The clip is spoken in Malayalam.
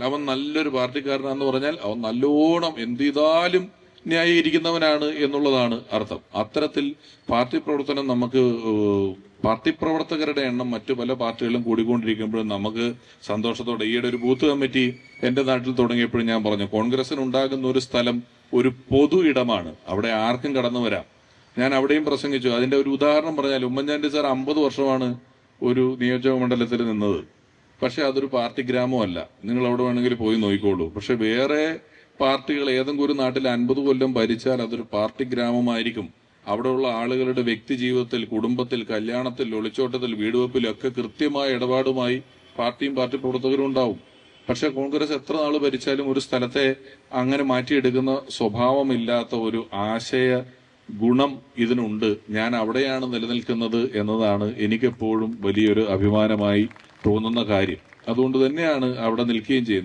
അവൻ നല്ലൊരു പാർട്ടിക്കാരനാന്ന് പറഞ്ഞാൽ അവൻ നല്ലോണം എന്ത് ചെയ്താലും ന്യായീകരിക്കുന്നവനാണ് എന്നുള്ളതാണ് അർത്ഥം. അത്തരത്തിൽ പാർട്ടി പ്രവർത്തനം നമുക്ക് പാർട്ടി പ്രവർത്തകരുടെ എണ്ണം മറ്റു പല പാർട്ടികളിലും കൂടിക്കൊണ്ടിരിക്കുമ്പോഴും നമുക്ക് സന്തോഷത്തോടെ ഈയിടെ ഒരു ബൂത്ത് കമ്മിറ്റി എന്റെ നാട്ടിൽ തുടങ്ങിയപ്പോഴും ഞാൻ പറഞ്ഞു, കോൺഗ്രസിന് ഉണ്ടാകുന്ന ഒരു സ്ഥലം ഒരു പൊതു ഇടമാണ്, അവിടെ ആർക്കും കടന്നു വരാം. ഞാൻ അവിടെയും പ്രസംഗിച്ചു. അതിന്റെ ഒരു ഉദാഹരണം പറഞ്ഞാൽ, ഉമ്മൻചാണ്ടി സാർ 50 വർഷമാണ് ഒരു നിയോജക മണ്ഡലത്തിൽ നിന്നത്. പക്ഷെ അതൊരു പാർട്ടി ഗ്രാമമല്ല. നിങ്ങൾ അവിടെ വേണമെങ്കിൽ പോയി നോക്കിക്കോളൂ. പക്ഷെ വേറെ പാർട്ടികൾ ഏതെങ്കിലും ഒരു നാട്ടിൽ 50 കൊല്ലം ഭരിച്ചാൽ അതൊരു പാർട്ടി ഗ്രാമമായിരിക്കും. അവിടെയുള്ള ആളുകളുടെ വ്യക്തി ജീവിതത്തിൽ, കുടുംബത്തിൽ, കല്യാണത്തിൽ, ഒളിച്ചോട്ടത്തിൽ, വീടുവെപ്പിലൊക്കെ കൃത്യമായ ഇടപാടുമായി പാർട്ടിയും പാർട്ടി പ്രവർത്തകരും ഉണ്ടാവും. പക്ഷെ കോൺഗ്രസ് എത്ര നാൾ ഭരിച്ചാലും ഒരു സ്ഥലത്തെ അങ്ങനെ മാറ്റിയെടുക്കുന്ന സ്വഭാവമില്ലാത്ത ഒരു ആശയ ഗുണം ഇതിനുണ്ട്. ഞാൻ അവിടെയാണ് നിലനിൽക്കുന്നത് എന്നതാണ് എനിക്കെപ്പോഴും വലിയൊരു അഭിമാനമായി തോന്നുന്ന കാര്യം. അതുകൊണ്ട് തന്നെയാണ് അവിടെ നിൽക്കുകയും ചെയ്യുന്നത്.